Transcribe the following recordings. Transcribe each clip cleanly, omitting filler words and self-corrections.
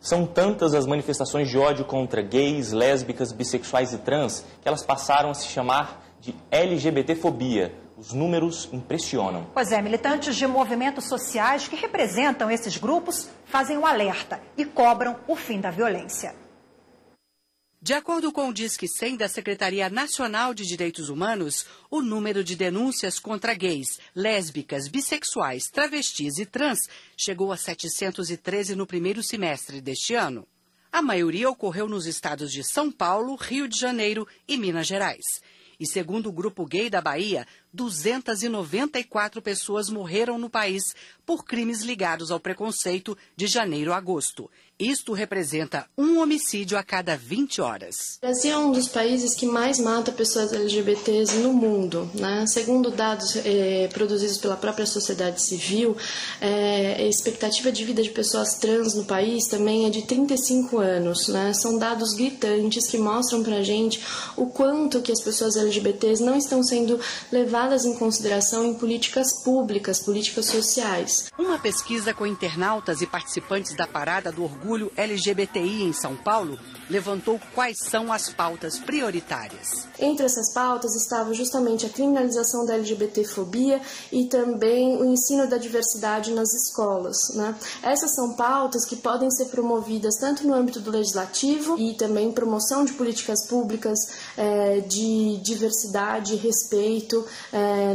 São tantas as manifestações de ódio contra gays, lésbicas, bissexuais e trans que elas passaram a se chamar de LGBTfobia. Os números impressionam. Pois é, militantes de movimentos sociais que representam esses grupos fazem um alerta e cobram o fim da violência. De acordo com o Disque 100 da Secretaria Nacional de Direitos Humanos, o número de denúncias contra gays, lésbicas, bissexuais, travestis e trans chegou a 713 no primeiro semestre deste ano. A maioria ocorreu nos estados de São Paulo, Rio de Janeiro e Minas Gerais. E segundo o Grupo Gay da Bahia, 294 pessoas morreram no país por crimes ligados ao preconceito de janeiro a agosto. Isto representa um homicídio a cada 20 horas. O Brasil é um dos países que mais mata pessoas LGBTs no mundo, né? Segundo dados produzidos pela própria sociedade civil, a expectativa de vida de pessoas trans no país também é de 35 anos. Né? São dados gritantes que mostram pra gente o quanto que as pessoas LGBTs não estão sendo levadas em consideração em políticas públicas, políticas sociais. Uma pesquisa com internautas e participantes da Parada do Orgulho LGBTI em São Paulo levantou quais são as pautas prioritárias. Entre essas pautas estava justamente a criminalização da LGBTfobia e também o ensino da diversidade nas escolas. Né? Essas são pautas que podem ser promovidas tanto no âmbito do legislativo e também promoção de políticas públicas de diversidade e respeito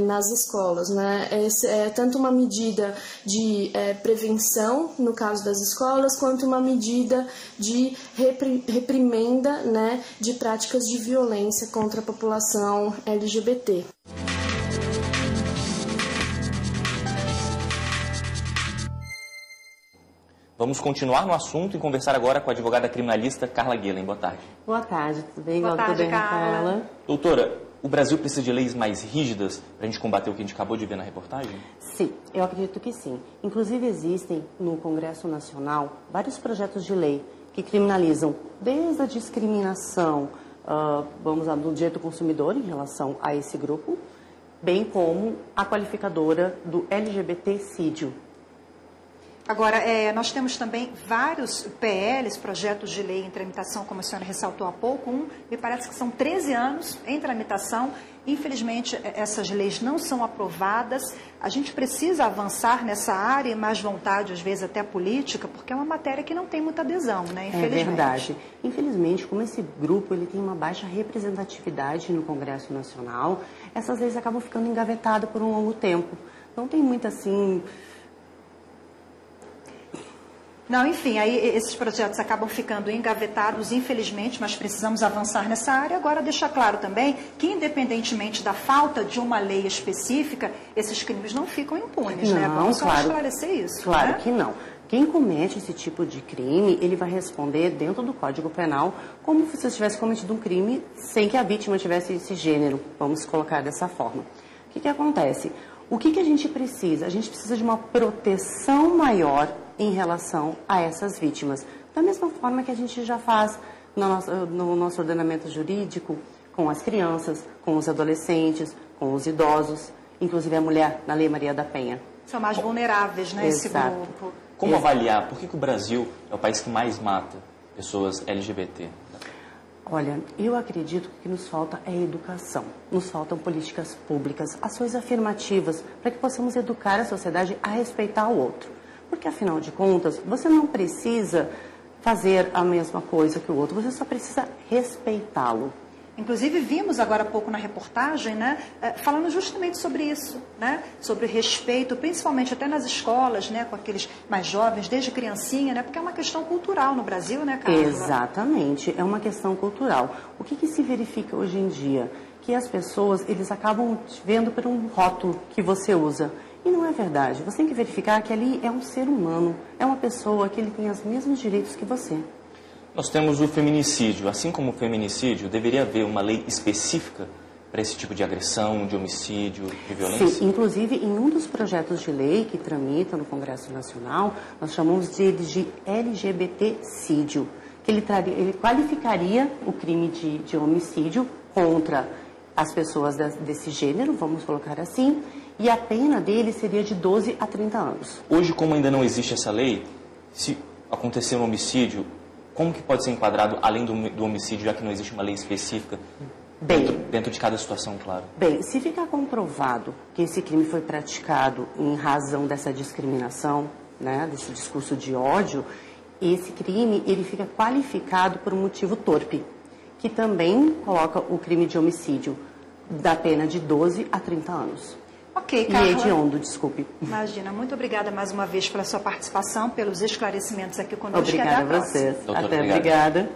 nas escolas. Né? É tanto uma medida de prevenção, no caso das escolas, quanto uma medida de reprimenda, né, de práticas de violência contra a população LGBT. Vamos continuar no assunto e conversar agora com a advogada criminalista Carla Guelen. Boa tarde. Boa tarde, tudo bem? Boa tarde, Carla. Doutora, o Brasil precisa de leis mais rígidas para a gente combater o que a gente acabou de ver na reportagem? Sim, eu acredito que sim. Inclusive existem no Congresso Nacional vários projetos de lei que criminalizam desde a discriminação, do direito do consumidor em relação a esse grupo, bem como a qualificadora do LGBTcídio. Agora, nós temos também vários PLs, projetos de lei em tramitação, como a senhora ressaltou há pouco. Me parece que são 13 anos em tramitação. Infelizmente, essas leis não são aprovadas. A gente precisa avançar nessa área e mais vontade, às vezes até política, porque é uma matéria que não tem muita adesão, né? Infelizmente. É verdade. Infelizmente, como esse grupo ele tem uma baixa representatividade no Congresso Nacional, essas leis acabam ficando engavetadas por um longo tempo. Não tem muito assim... Não, enfim, aí esses projetos acabam ficando engavetados, infelizmente, mas precisamos avançar nessa área. Agora, deixar claro também que, independentemente da falta de uma lei específica, esses crimes não ficam impunes, né? Vamos só esclarecer isso. Claro, né? Que não. Quem comete esse tipo de crime, ele vai responder dentro do Código Penal como se tivesse cometido um crime sem que a vítima tivesse esse gênero, vamos colocar dessa forma. O que acontece? O que a gente precisa? A gente precisa de uma proteção maior em relação a essas vítimas. Da mesma forma que a gente já faz no nosso ordenamento jurídico, com as crianças, com os adolescentes, com os idosos, inclusive a mulher na Lei Maria da Penha. São mais vulneráveis, né, esse grupo. Como avaliar? Por que o Brasil é o país que mais mata pessoas LGBT? Olha, eu acredito que o que nos falta é educação. Nos faltam políticas públicas, ações afirmativas, para que possamos educar a sociedade a respeitar o outro. Porque, afinal de contas, você não precisa fazer a mesma coisa que o outro, você só precisa respeitá-lo. Inclusive, vimos agora há pouco na reportagem, né, falando justamente sobre isso, né, sobre respeito, principalmente até nas escolas, né, com aqueles mais jovens, desde criancinha, né, porque é uma questão cultural no Brasil, né, Carla? Exatamente, é uma questão cultural. O que se verifica hoje em dia? Que as pessoas, eles acabam vendo por um rótulo que você usa. E não é verdade. Você tem que verificar que ali é um ser humano, é uma pessoa que ele tem os mesmos direitos que você. Nós temos o feminicídio. Assim como o feminicídio, deveria haver uma lei específica para esse tipo de agressão, de homicídio, de violência? Sim, inclusive em um dos projetos de lei que tramita no Congresso Nacional, nós chamamos ele de LGBTcídio, que ele qualificaria o crime de homicídio contra as pessoas desse gênero, vamos colocar assim, e a pena dele seria de 12 a 30 anos. Hoje, como ainda não existe essa lei, se acontecer um homicídio, como que pode ser enquadrado além do homicídio, já que não existe uma lei específica dentro de cada situação, claro? Bem, se ficar comprovado que esse crime foi praticado em razão dessa discriminação, né, desse discurso de ódio, esse crime ele fica qualificado por um motivo torpe, que também coloca o crime de homicídio da pena de 12 a 30 anos. Ok, Carla. E hediondo, desculpe. Imagina, muito obrigada mais uma vez pela sua participação, pelos esclarecimentos aqui conosco. Obrigada a vocês. Doutora, Até, obrigado. obrigada.